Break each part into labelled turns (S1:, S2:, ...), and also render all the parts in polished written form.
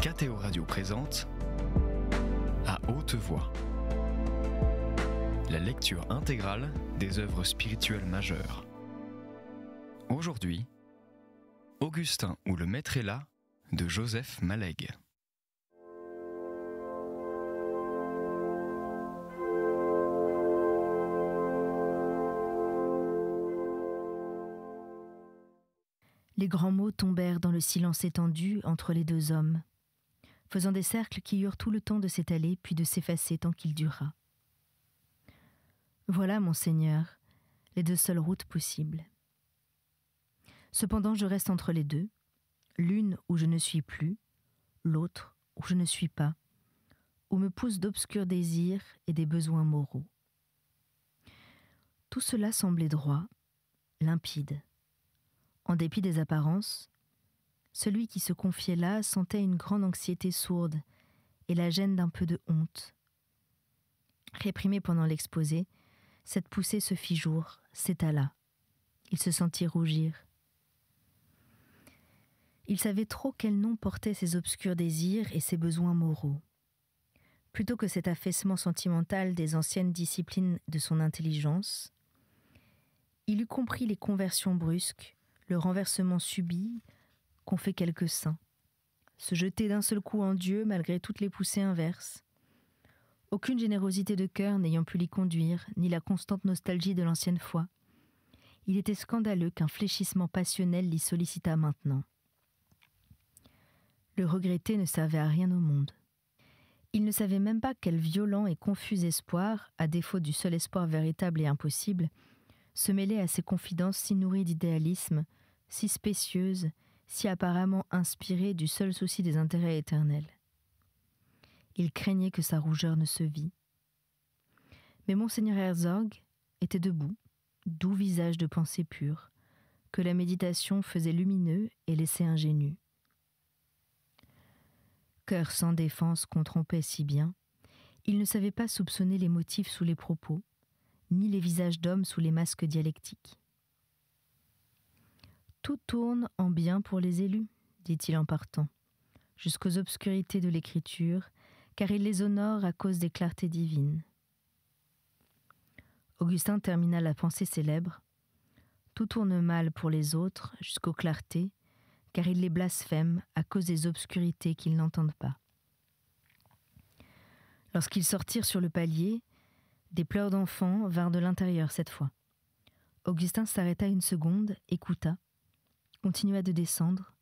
S1: KTO Radio présente À haute voix, la lecture intégrale des œuvres spirituelles majeures. Aujourd'hui, Augustin ou le Maître est là de Joseph Malègue.
S2: Les grands mots tombèrent dans le silence étendu entre les deux hommes, faisant des cercles qui eurent tout le temps de s'étaler puis de s'effacer tant qu'il dura. Voilà, monseigneur, les deux seules routes possibles. Cependant, je reste entre les deux, l'une où je ne suis plus, l'autre où je ne suis pas, où me poussent d'obscurs désirs et des besoins moraux. Tout cela semblait droit, limpide. En dépit des apparences, celui qui se confiait là sentait une grande anxiété sourde et la gêne d'un peu de honte. Réprimé pendant l'exposé, cette poussée se fit jour, s'étala. Il se sentit rougir. Il savait trop quel nom portaient ses obscurs désirs et ses besoins moraux. Plutôt que cet affaissement sentimental des anciennes disciplines de son intelligence, il eût compris les conversions brusques, le renversement subit qu'ont fait quelques saints, se jeter d'un seul coup en Dieu malgré toutes les poussées inverses. Aucune générosité de cœur n'ayant pu l'y conduire, ni la constante nostalgie de l'ancienne foi, il était scandaleux qu'un fléchissement passionnel l'y sollicitât maintenant. Le regretter ne servait à rien au monde. Il ne savait même pas quel violent et confus espoir, à défaut du seul espoir véritable et impossible, se mêlait à ces confidences si nourries d'idéalisme, si spécieuses, si apparemment inspirées du seul souci des intérêts éternels. Il craignait que sa rougeur ne se vît. Mais monseigneur Herzog était debout, doux visage de pensée pure, que la méditation faisait lumineux et laissait ingénu. Cœur sans défense qu'on trompait si bien, il ne savait pas soupçonner les motifs sous les propos, ni les visages d'hommes sous les masques dialectiques. « Tout tourne en bien pour les élus, dit-il en partant, jusqu'aux obscurités de l'écriture, car il les honore à cause des clartés divines. » Augustin termina la pensée célèbre. « Tout tourne mal pour les autres jusqu'aux clartés, car ils les blasphèment à cause des obscurités qu'ils n'entendent pas. » Lorsqu'ils sortirent sur le palier, des pleurs d'enfants vinrent de l'intérieur cette fois. Augustin s'arrêta une seconde, écouta, continua de descendre,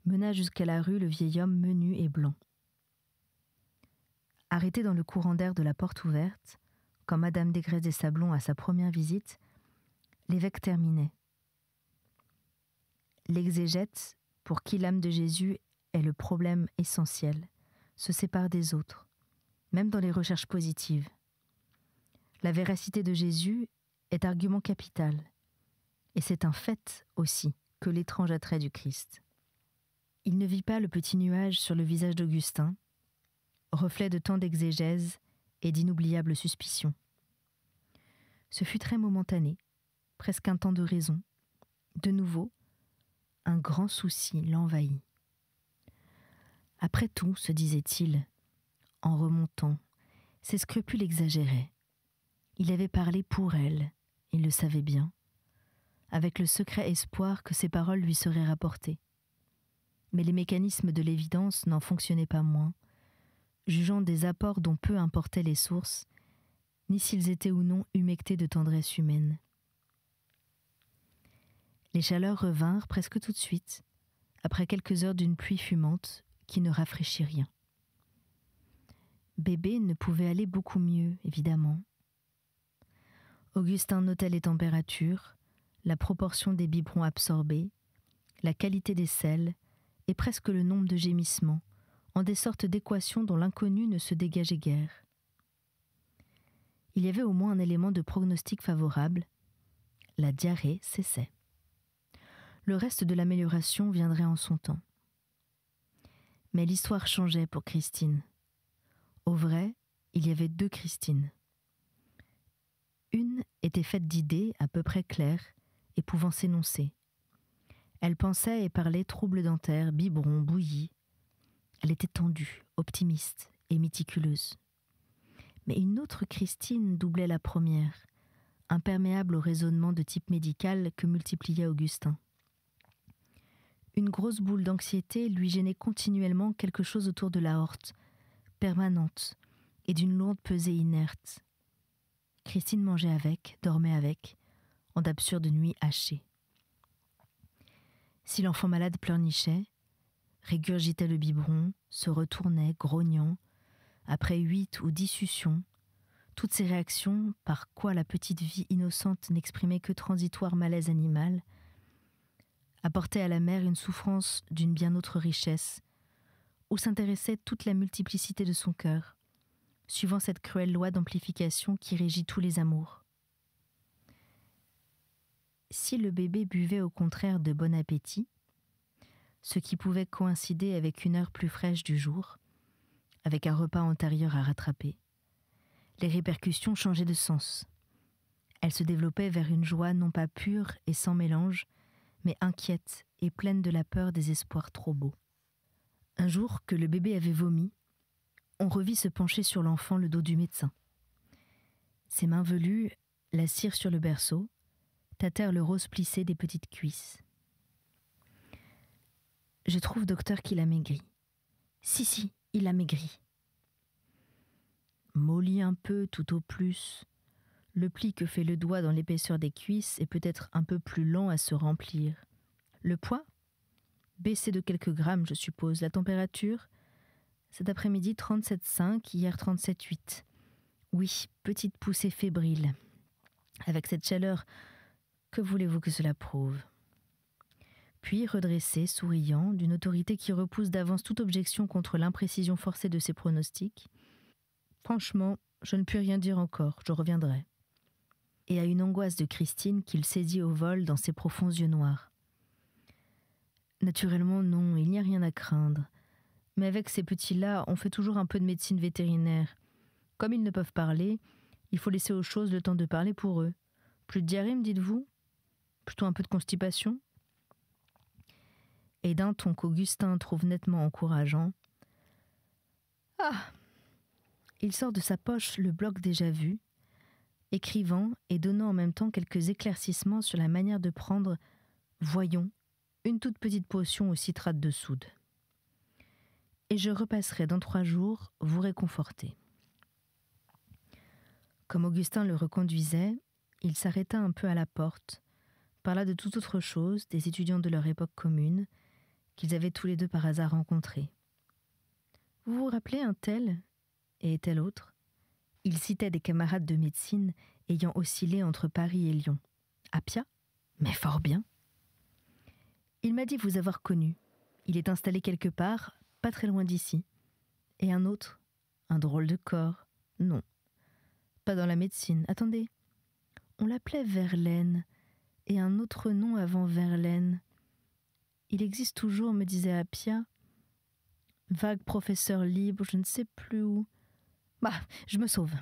S2: mena jusqu'à la rue le vieil homme menu et blanc. Arrêté dans le courant d'air de la porte ouverte, quand Madame Desgrès des Sablons à sa première visite, l'évêque terminait. L'exégète, pour qui l'âme de Jésus est le problème essentiel, se sépare des autres, même dans les recherches positives. La véracité de Jésus est argument capital, et c'est un fait aussi que l'étrange attrait du Christ. Il ne vit pas le petit nuage sur le visage d'Augustin, reflet de tant d'exégèse et d'inoubliables suspicions. Ce fut très momentané, presque un temps de raison. De nouveau, un grand souci l'envahit. Après tout, se disait-il, en remontant, ses scrupules exagéraient. Il avait parlé pour elle, il le savait bien, avec le secret espoir que ses paroles lui seraient rapportées. Mais les mécanismes de l'évidence n'en fonctionnaient pas moins, jugeant des apports dont peu importaient les sources, ni s'ils étaient ou non humectés de tendresse humaine. Les chaleurs revinrent presque tout de suite, après quelques heures d'une pluie fumante qui ne rafraîchit rien. Bébé ne pouvait aller beaucoup mieux, évidemment. Augustin notait les températures, la proportion des biberons absorbés, la qualité des sels et presque le nombre de gémissements, en des sortes d'équations dont l'inconnu ne se dégageait guère. Il y avait au moins un élément de prognostic favorable, la diarrhée cessait. Le reste de l'amélioration viendrait en son temps. Mais l'histoire changeait pour Christine. Au vrai, il y avait deux Christines. Une était faite d'idées à peu près claires et pouvant s'énoncer. Elle pensait et parlait trouble dentaire, biberon, bouillie. Elle était tendue, optimiste et méticuleuse. Mais une autre Christine doublait la première, imperméable au raisonnement de type médical que multipliait Augustin. Une grosse boule d'anxiété lui gênait continuellement quelque chose autour de l'aorte, permanente, et d'une lourde pesée inerte. Christine mangeait avec, dormait avec, en d'absurdes nuits hachées. Si l'enfant malade pleurnichait, régurgitait le biberon, se retournait, grognant, après 8 ou 10 suctions, toutes ces réactions, par quoi la petite vie innocente n'exprimait que transitoire malaise animal, apportaient à la mère une souffrance d'une bien autre richesse, où s'intéressait toute la multiplicité de son cœur, suivant cette cruelle loi d'amplification qui régit tous les amours. Si le bébé buvait au contraire de bon appétit, ce qui pouvait coïncider avec une heure plus fraîche du jour, avec un repas antérieur à rattraper, les répercussions changeaient de sens. Elles se développaient vers une joie non pas pure et sans mélange, mais inquiète et pleine de la peur des espoirs trop beaux. Un jour que le bébé avait vomi, on revit se pencher sur l'enfant le dos du médecin. Ses mains velues l'assirent sur le berceau, tâtèrent le rose plissé des petites cuisses. « Je trouve, docteur, qu'il a maigri. »« Si, il a maigri. » Mollit un peu tout au plus. Le pli que fait le doigt dans l'épaisseur des cuisses est peut-être un peu plus lent à se remplir. Le poids ? Baissé de quelques grammes, je suppose. La température ? Cet après-midi, 37,5, hier 37,8. Oui, petite poussée fébrile. Avec cette chaleur, que voulez-vous que cela prouve ? Puis, redressé, souriant, d'une autorité qui repousse d'avance toute objection contre l'imprécision forcée de ses pronostics. Franchement, je ne puis rien dire encore, je reviendrai. Et à une angoisse de Christine qu'il saisit au vol dans ses profonds yeux noirs. Naturellement, non, il n'y a rien à craindre. Mais avec ces petits-là, on fait toujours un peu de médecine vétérinaire. Comme ils ne peuvent parler, il faut laisser aux choses le temps de parler pour eux. Plus de diarrhée, me dites-vous ? Plutôt un peu de constipation ? Et d'un ton qu'Augustin trouve nettement encourageant. Ah ! Il sort de sa poche le bloc déjà vu, écrivant et donnant en même temps quelques éclaircissements sur la manière de prendre, voyons, une toute petite potion au citrate de soude. Et je repasserai dans 3 jours vous réconforter. Comme Augustin le reconduisait, il s'arrêta un peu à la porte, parla de toute autre chose, des étudiants de leur époque commune, qu'ils avaient tous les deux par hasard rencontrés. Vous vous rappelez un tel et tel autre ? Il citait des camarades de médecine ayant oscillé entre Paris et Lyon. Appia ? Mais fort bien. Il m'a dit vous avoir connu. Il est installé quelque part, pas très loin d'ici. Et un autre ? Un drôle de corps ? Non. Pas dans la médecine. Attendez. On l'appelait Verlaine, et un autre nom avant Verlaine. Il existe toujours, me disait Appia. Vague professeur libre, je ne sais plus où. Bah, je me sauve.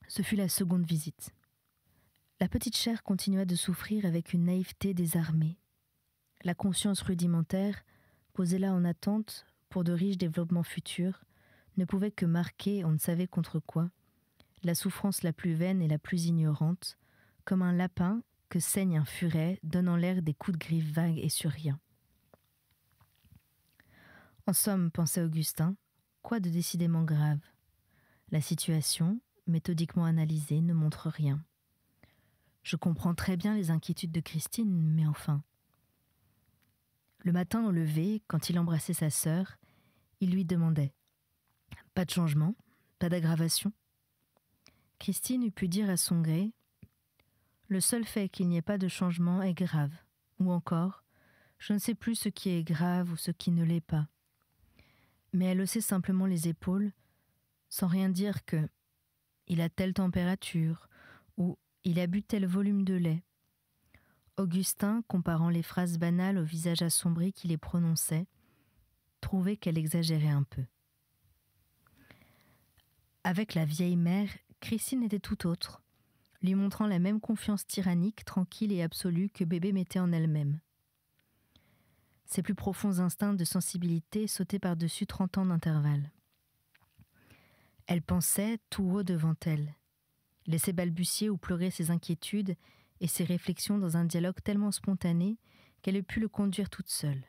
S2: Ce fut la seconde visite. La petite chair continua de souffrir avec une naïveté désarmée. La conscience rudimentaire, posée là en attente pour de riches développements futurs, ne pouvait que marquer, on ne savait contre quoi, la souffrance la plus vaine et la plus ignorante, comme un lapin que saigne un furet, donnant l'air des coups de griffe vagues et sur rien. En somme, pensait Augustin, quoi de décidément grave ? La situation, méthodiquement analysée, ne montre rien. Je comprends très bien les inquiétudes de Christine, mais enfin. Le matin au lever, quand il embrassait sa sœur, il lui demandait « Pas de changement ? Pas d'aggravation ?» Christine eût pu dire à son gré « Le seul fait qu'il n'y ait pas de changement est grave. » Ou encore « Je ne sais plus ce qui est grave ou ce qui ne l'est pas. » Mais elle haussait simplement les épaules, sans rien dire que « Il a telle température » ou « Il a bu tel volume de lait ». Augustin, comparant les phrases banales au visage assombri qui les prononçait, trouvait qu'elle exagérait un peu. Avec la vieille mère, Christine était tout autre, lui montrant la même confiance tyrannique, tranquille et absolue que bébé mettait en elle-même. Ses plus profonds instincts de sensibilité sautaient par-dessus 30 ans d'intervalle. Elle pensait tout haut devant elle, laissait balbutier ou pleurer ses inquiétudes et ses réflexions dans un dialogue tellement spontané qu'elle eût pu le conduire toute seule.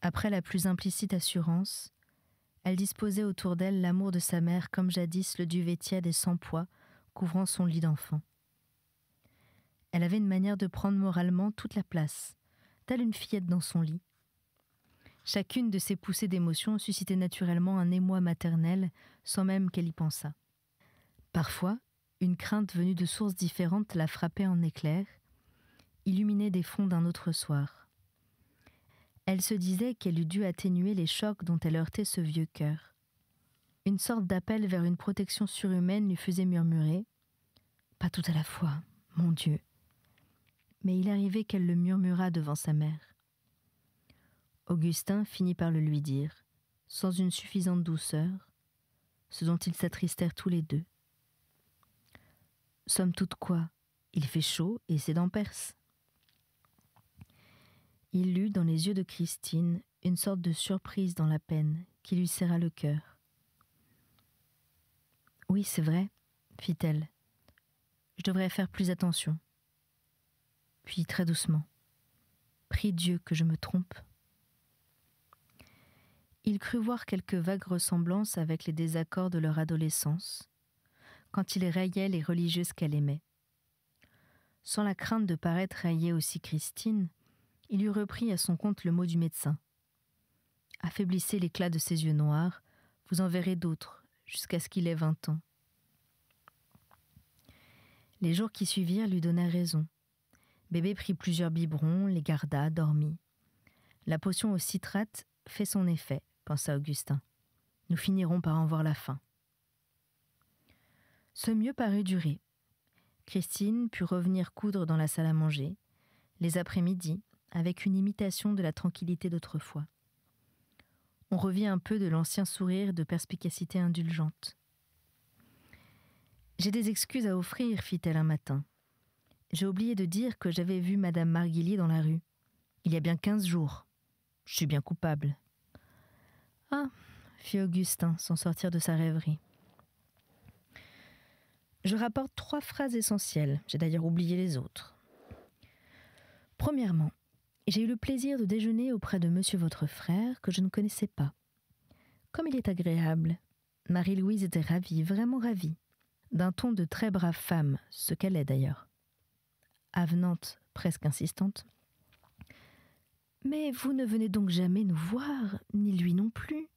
S2: Après la plus implicite assurance, elle disposait autour d'elle l'amour de sa mère comme jadis le duvet tiède et sans poids couvrant son lit d'enfant. Elle avait une manière de prendre moralement toute la place, telle une fillette dans son lit. Chacune de ces poussées d'émotion suscitait naturellement un émoi maternel sans même qu'elle y pensât. Parfois, une crainte venue de sources différentes la frappait en éclairs, illuminait des fonds d'un autre soir. Elle se disait qu'elle eût dû atténuer les chocs dont elle heurtait ce vieux cœur. Une sorte d'appel vers une protection surhumaine lui faisait murmurer « Pas tout à la fois, mon Dieu !» Mais il arrivait qu'elle le murmurât devant sa mère. Augustin finit par le lui dire, sans une suffisante douceur, ce dont ils s'attristèrent tous les deux. « Somme toute quoi, il fait chaud et ses dents percent. » Il lut dans les yeux de Christine une sorte de surprise dans la peine qui lui serra le cœur. « Oui, c'est vrai, fit-elle. Je devrais faire plus attention. » Puis très doucement. « Prie Dieu que je me trompe. » Il crut voir quelques vagues ressemblances avec les désaccords de leur adolescence, quand il raillait les religieuses qu'elle aimait. Sans la crainte de paraître railler aussi Christine, il eût repris à son compte le mot du médecin. « Affaiblissez l'éclat de ses yeux noirs, vous en verrez d'autres, jusqu'à ce qu'il ait 20 ans. » Les jours qui suivirent lui donnèrent raison. Bébé prit plusieurs biberons, les garda, dormit. La potion au citrate fait son effet, pensa Augustin. Nous finirons par en voir la fin. Ce mieux parut durer. Christine put revenir coudre dans la salle à manger, les après-midi, avec une imitation de la tranquillité d'autrefois. On revit un peu de l'ancien sourire de perspicacité indulgente. « J'ai des excuses à offrir, fit-elle un matin. J'ai oublié de dire que j'avais vu Madame Marguillier dans la rue. Il y a bien 15 jours. Je suis bien coupable. » « Ah, fit Augustin, sans sortir de sa rêverie. Je rapporte 3 phrases essentielles, j'ai d'ailleurs oublié les autres. Premièrement, j'ai eu le plaisir de déjeuner auprès de monsieur votre frère, que je ne connaissais pas. Comme il est agréable. Marie-Louise était ravie, vraiment ravie. D'un ton de très brave femme, ce qu'elle est d'ailleurs. Avenante, presque insistante. Mais vous ne venez donc jamais nous voir, ni lui non plus.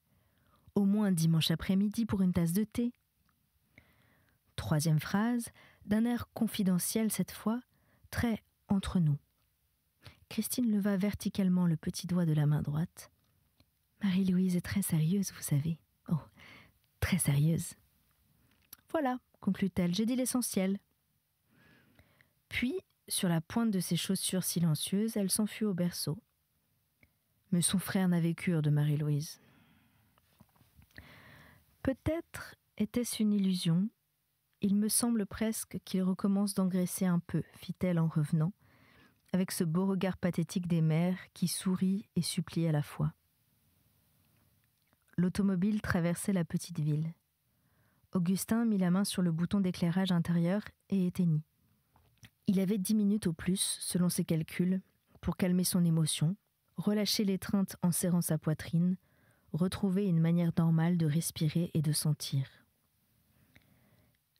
S2: Au moins dimanche après-midi pour une tasse de thé. Troisième phrase, d'un air confidentiel cette fois, très entre nous. Christine leva verticalement le petit doigt de la main droite. Marie-Louise est très sérieuse, vous savez. Oh, très sérieuse. Voilà, conclut-elle, j'ai dit l'essentiel. Puis, sur la pointe de ses chaussures silencieuses, elle s'enfuit au berceau. Mais son frère n'avait cure de Marie-Louise. Peut-être était-ce une illusion. Il me semble presque qu'il recommence d'engraisser un peu, fit-elle en revenant, avec ce beau regard pathétique des mères qui sourit et supplie à la fois. L'automobile traversait la petite ville. Augustin mit la main sur le bouton d'éclairage intérieur et éteignit. Il avait 10 minutes au plus, selon ses calculs, pour calmer son émotion, relâcher l'étreinte en serrant sa poitrine, retrouver une manière normale de respirer et de sentir.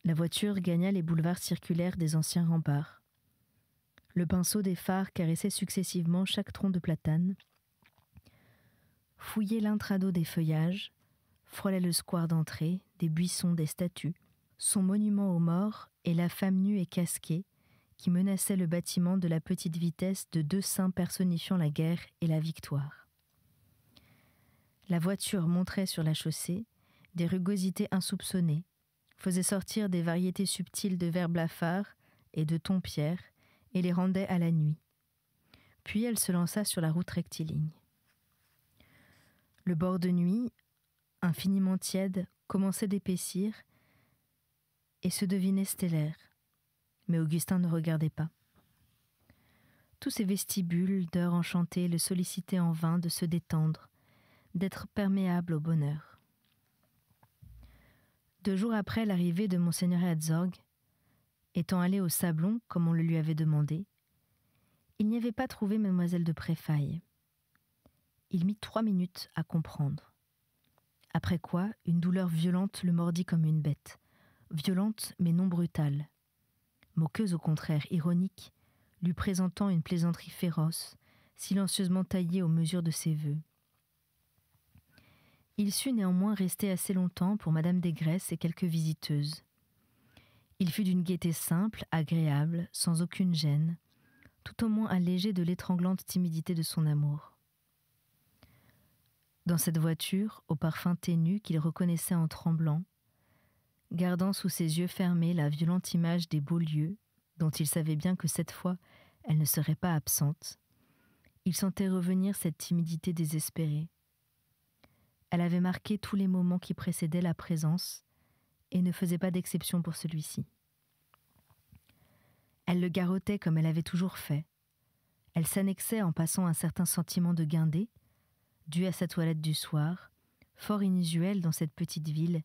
S2: La voiture gagna les boulevards circulaires des anciens remparts. Le pinceau des phares caressait successivement chaque tronc de platane, fouillait l'intrado des feuillages, frôlait le square d'entrée, des buissons, des statues, son monument aux morts et la femme nue et casquée qui menaçait le bâtiment de la petite vitesse de 2 saints personnifiant la guerre et la victoire. La voiture montrait sur la chaussée des rugosités insoupçonnées, faisait sortir des variétés subtiles de vers blafards et de tons pierres et les rendait à la nuit. Puis elle se lança sur la route rectiligne. Le bord de nuit, infiniment tiède, commençait d'épaissir et se devinait stellaire. Mais Augustin ne regardait pas. Tous ces vestibules d'heures enchantées le sollicitaient en vain de se détendre, d'être perméable au bonheur. 2 jours après l'arrivée de Monseigneur Herzog, étant allé au Sablon comme on le lui avait demandé, il n'y avait pas trouvé mademoiselle de Préfaille. Il mit 3 minutes à comprendre. Après quoi, une douleur violente le mordit comme une bête. Violente mais non brutale. Moqueuse au contraire, ironique, lui présentant une plaisanterie féroce, silencieusement taillée aux mesures de ses vœux. Il sut néanmoins rester assez longtemps pour Madame Desgresses et quelques visiteuses. Il fut d'une gaieté simple, agréable, sans aucune gêne, tout au moins allégé de l'étranglante timidité de son amour. Dans cette voiture, au parfum ténu qu'il reconnaissait en tremblant, gardant sous ses yeux fermés la violente image des beaux lieux, dont il savait bien que cette fois elle ne serait pas absente, il sentait revenir cette timidité désespérée. Elle avait marqué tous les moments qui précédaient la présence et ne faisait pas d'exception pour celui-ci. Elle le garrottait comme elle avait toujours fait. Elle s'annexait en passant un certain sentiment de guindé, dû à sa toilette du soir, fort inusuelle dans cette petite ville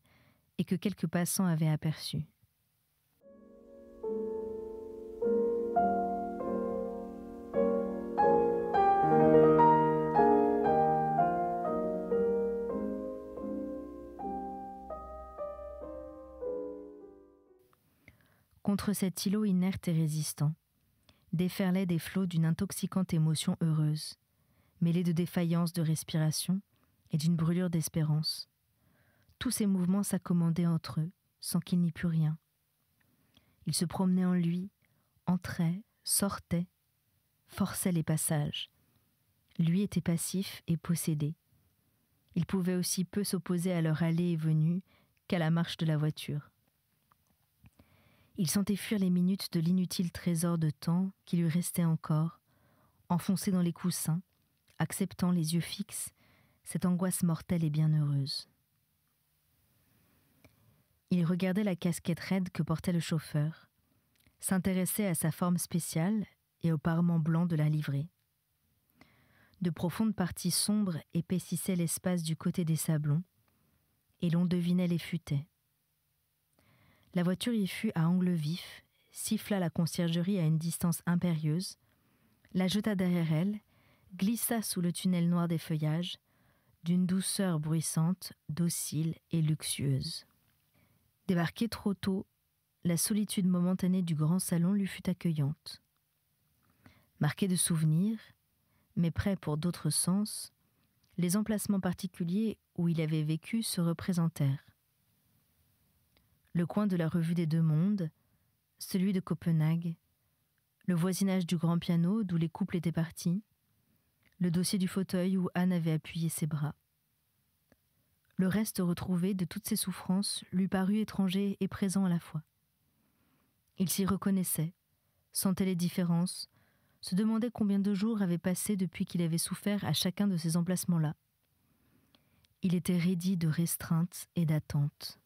S2: et que quelques passants avaient aperçu. Contre cet îlot inerte et résistant, déferlaient des flots d'une intoxicante émotion heureuse, mêlée de défaillance de respiration et d'une brûlure d'espérance. Tous ces mouvements s'accommodaient entre eux, sans qu'il n'y pût rien. Ils se promenaient en lui, entraient, sortaient, forçaient les passages. Lui était passif et possédé. Il pouvait aussi peu s'opposer à leur allée et venue qu'à la marche de la voiture. Il sentait fuir les minutes de l'inutile trésor de temps qui lui restait encore, enfoncé dans les coussins, acceptant les yeux fixes cette angoisse mortelle et bienheureuse. Il regardait la casquette raide que portait le chauffeur, s'intéressait à sa forme spéciale et au parement blanc de la livrée. De profondes parties sombres épaississaient l'espace du côté des sablons, et l'on devinait les futaies. La voiture y fut à angle vif, siffla la conciergerie à une distance impérieuse, la jeta derrière elle, glissa sous le tunnel noir des feuillages, d'une douceur bruissante, docile et luxueuse. Débarqué trop tôt, la solitude momentanée du grand salon lui fut accueillante. Marqué de souvenirs, mais prêt pour d'autres sens, les emplacements particuliers où il avait vécu se représentèrent. Le coin de la revue des Deux Mondes, celui de Copenhague, le voisinage du grand piano d'où les couples étaient partis, le dossier du fauteuil où Anne avait appuyé ses bras. Le reste retrouvé de toutes ses souffrances lui parut étranger et présent à la fois. Il s'y reconnaissait, sentait les différences, se demandait combien de jours avaient passé depuis qu'il avait souffert à chacun de ces emplacements-là. Il était raidi de restreinte et d'attente.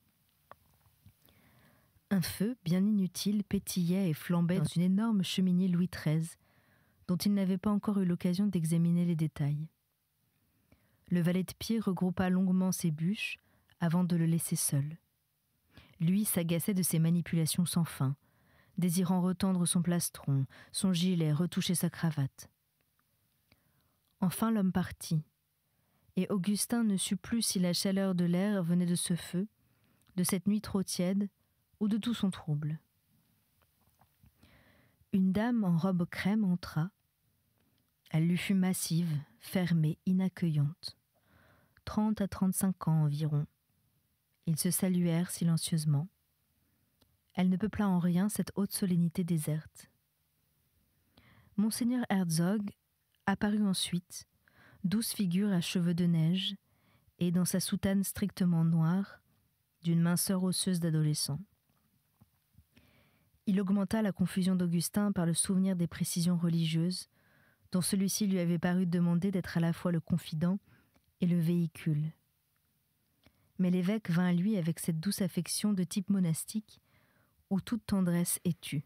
S2: Un feu, bien inutile, pétillait et flambait dans une énorme cheminée Louis XIII, dont il n'avait pas encore eu l'occasion d'examiner les détails. Le valet de pied regroupa longuement ses bûches avant de le laisser seul. Lui s'agaçait de ses manipulations sans fin, désirant retendre son plastron, son gilet, retoucher sa cravate. Enfin l'homme partit, et Augustin ne sut plus si la chaleur de l'air venait de ce feu, de cette nuit trop tiède, ou de tout son trouble. Une dame en robe crème entra. Elle lui fut massive, fermée, inaccueillante. 30 à 35 ans environ. Ils se saluèrent silencieusement. Elle ne peupla en rien cette haute solennité déserte. Monseigneur Herzog apparut ensuite, douce figure à cheveux de neige, et dans sa soutane strictement noire, d'une minceur osseuse d'adolescent. Il augmenta la confusion d'Augustin par le souvenir des précisions religieuses, dont celui-ci lui avait paru demander d'être à la fois le confident et le véhicule. mais l'évêque vint à lui avec cette douce affection de type monastique où toute tendresse est tue.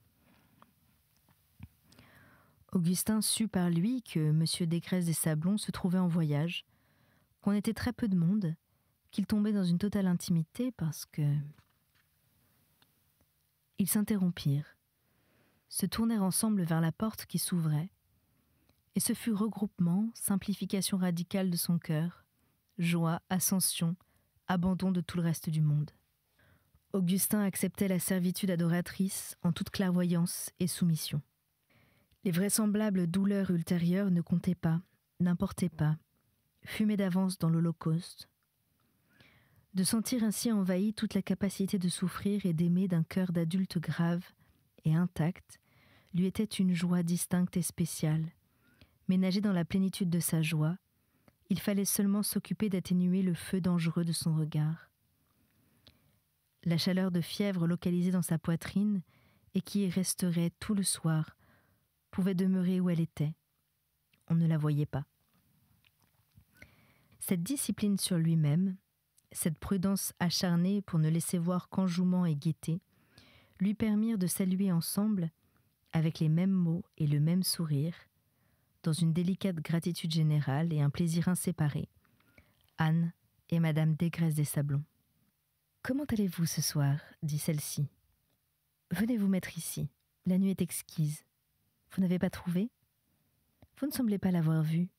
S2: Augustin sut par lui que M. Descrest des Sablons se trouvait en voyage, qu'on était très peu de monde, qu'il tombait dans une totale intimité parce que... Ils s'interrompirent, se tournèrent ensemble vers la porte qui s'ouvrait, et ce fut regroupement, simplification radicale de son cœur, joie, ascension, abandon de tout le reste du monde. Augustin acceptait la servitude adoratrice en toute clairvoyance et soumission. Les vraisemblables douleurs ultérieures ne comptaient pas, n'importaient pas, fumaient d'avance dans l'Holocauste. De sentir ainsi envahie toute la capacité de souffrir et d'aimer d'un cœur d'adulte grave et intact lui était une joie distincte et spéciale. Mais nager dans la plénitude de sa joie, il fallait seulement s'occuper d'atténuer le feu dangereux de son regard. La chaleur de fièvre localisée dans sa poitrine et qui y resterait tout le soir pouvait demeurer où elle était. On ne la voyait pas. Cette discipline sur lui-même, cette prudence acharnée pour ne laisser voir qu'enjouement et gaieté, lui permirent de saluer ensemble, avec les mêmes mots et le même sourire, dans une délicate gratitude générale et un plaisir inséparé, Anne et Madame Descrest des Sablons. « Comment allez-vous ce soir » dit celle-ci. « Venez vous mettre ici, la nuit est exquise. Vous n'avez pas trouvé ? Vous ne semblez pas l'avoir vue. »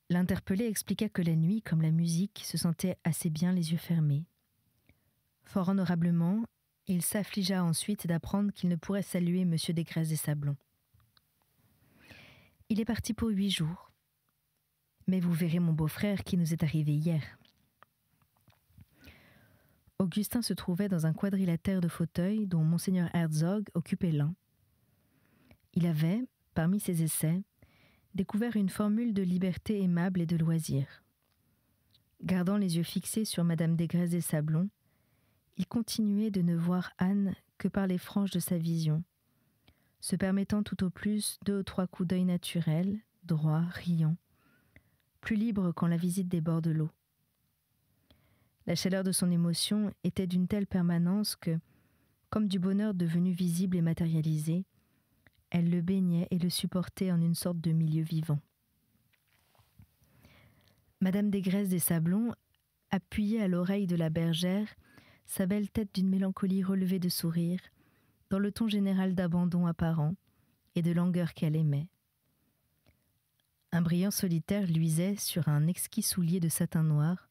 S2: L'interpellé expliqua que la nuit, comme la musique, se sentait assez bien les yeux fermés. Fort honorablement, il s'affligea ensuite d'apprendre qu'il ne pourrait saluer M. Descrest des Sablons. Il est parti pour 8 jours. Mais vous verrez mon beau-frère qui nous est arrivé hier. Augustin se trouvait dans un quadrilatère de fauteuils dont Monseigneur Herzog occupait l'un. Il avait, parmi ses essais, découvert une formule de liberté aimable et de loisir. Gardant les yeux fixés sur Madame Descrest des Sablons, il continuait de ne voir Anne que par les franges de sa vision, se permettant tout au plus 2 ou 3 coups d'œil naturels, droits, riants, plus libre quand la visite déborde l'eau. La chaleur de son émotion était d'une telle permanence que, comme du bonheur devenu visible et matérialisé, elle le baignait et le supportait en une sorte de milieu vivant. Madame Descrest des Sablons appuyait à l'oreille de la bergère sa belle tête d'une mélancolie relevée de sourire, dans le ton général d'abandon apparent et de langueur qu'elle aimait. Un brillant solitaire luisait sur un exquis soulier de satin noir,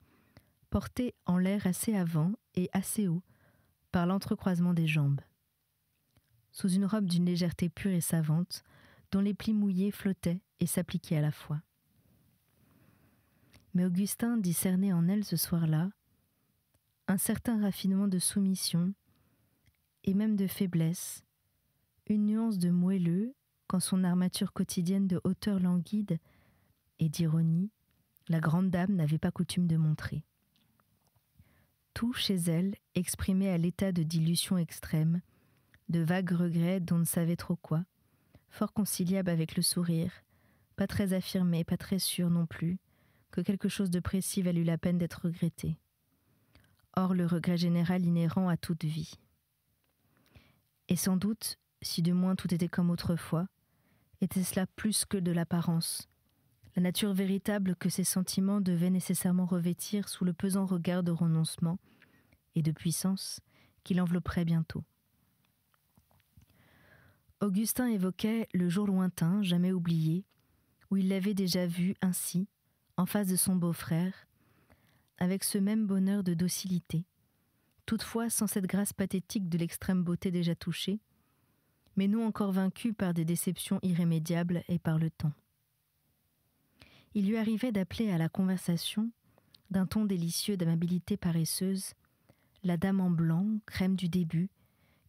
S2: porté en l'air assez avant et assez haut par l'entrecroisement des jambes. Sous une robe d'une légèreté pure et savante, dont les plis mouillés flottaient et s'appliquaient à la fois. Mais Augustin discernait en elle ce soir-là un certain raffinement de soumission et même de faiblesse, une nuance de moelleux quand son armature quotidienne de hauteur languide et d'ironie, la grande dame n'avait pas coutume de montrer. Tout chez elle exprimait à l'état de dilution extrême, de vagues regrets dont on ne savait trop quoi, fort conciliable avec le sourire, pas très affirmé, pas très sûr non plus, que quelque chose de précis valut la peine d'être regretté. Or le regret général inhérent à toute vie. Et sans doute, si de moins tout était comme autrefois, était cela plus que de l'apparence, la nature véritable que ces sentiments devaient nécessairement revêtir sous le pesant regard de renoncement et de puissance qui l'envelopperait bientôt. Augustin évoquait le jour lointain, jamais oublié, où il l'avait déjà vu ainsi, en face de son beau-frère, avec ce même bonheur de docilité, toutefois sans cette grâce pathétique de l'extrême beauté déjà touchée, mais non encore vaincu par des déceptions irrémédiables et par le temps. Il lui arrivait d'appeler à la conversation, d'un ton délicieux d'amabilité paresseuse, la dame en blanc, crème du début,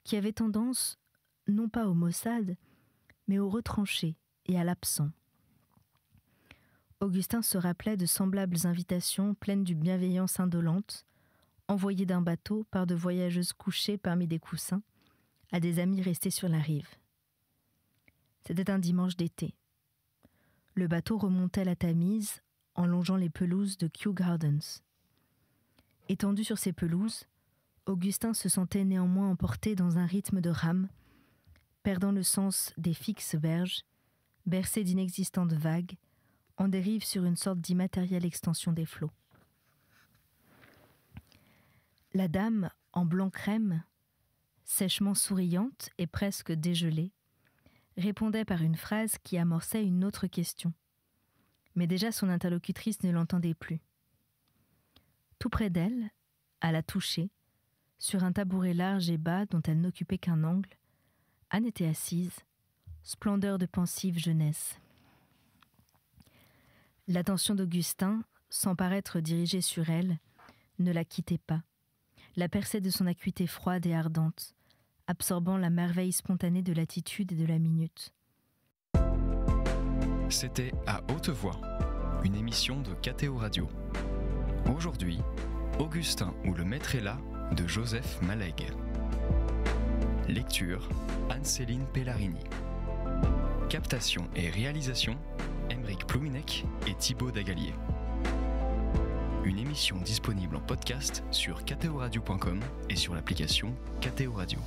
S2: qui avait tendance, non pas au maussade, mais au retranché et à l'absent. Augustin se rappelait de semblables invitations pleines d'une bienveillance indolente, envoyées d'un bateau par de voyageuses couchées parmi des coussins, à des amis restés sur la rive. C'était un dimanche d'été. Le bateau remontait la Tamise en longeant les pelouses de Kew Gardens. Étendu sur ces pelouses, Augustin se sentait néanmoins emporté dans un rythme de rame, perdant le sens des fixes berges, bercé'inexistantes vagues, en dérive sur une sorte d'immatérielle extension des flots. La dame, en blanc crème, sèchement souriante et presque dégelée, répondait par une phrase qui amorçait une autre question. Mais déjà son interlocutrice ne l'entendait plus. Tout près d'elle, à la toucher, sur un tabouret large et bas dont elle n'occupait qu'un angle, Anne était assise, splendeur de pensive jeunesse. L'attention d'Augustin, sans paraître dirigée sur elle, ne la quittait pas, la perçait de son acuité froide et ardente, absorbant la merveille spontanée de l'attitude et de la minute.
S1: C'était À haute voix, une émission de KTO Radio. Aujourd'hui, Augustin ou le maître est là de Joseph Malègue. Lecture, Anne-Céline Pellarini. Captation et réalisation, Aymeric Plouminec et Thibaut Dagalier. Une émission disponible en podcast sur ktoradio.com et sur l'application KTO Radio.